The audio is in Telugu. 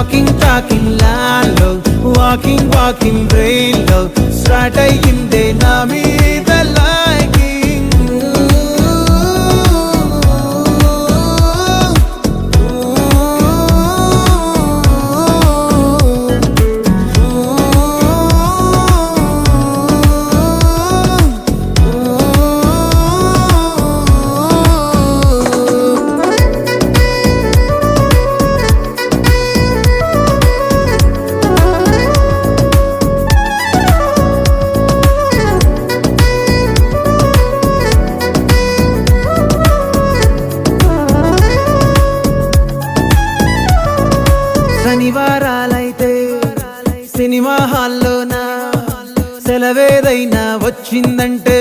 టాకింగ్ టాకింగ్ ల్యాండ్ లో వాకింగ్ వాకింగ్ బ్రెయిన్ లో స్టార్ట్ అయ్యిందే నా మీద లైకింగ్. శనివారాలైతే సినిమా హాల్లోనా, సెలవేదైనా వచ్చిందంటే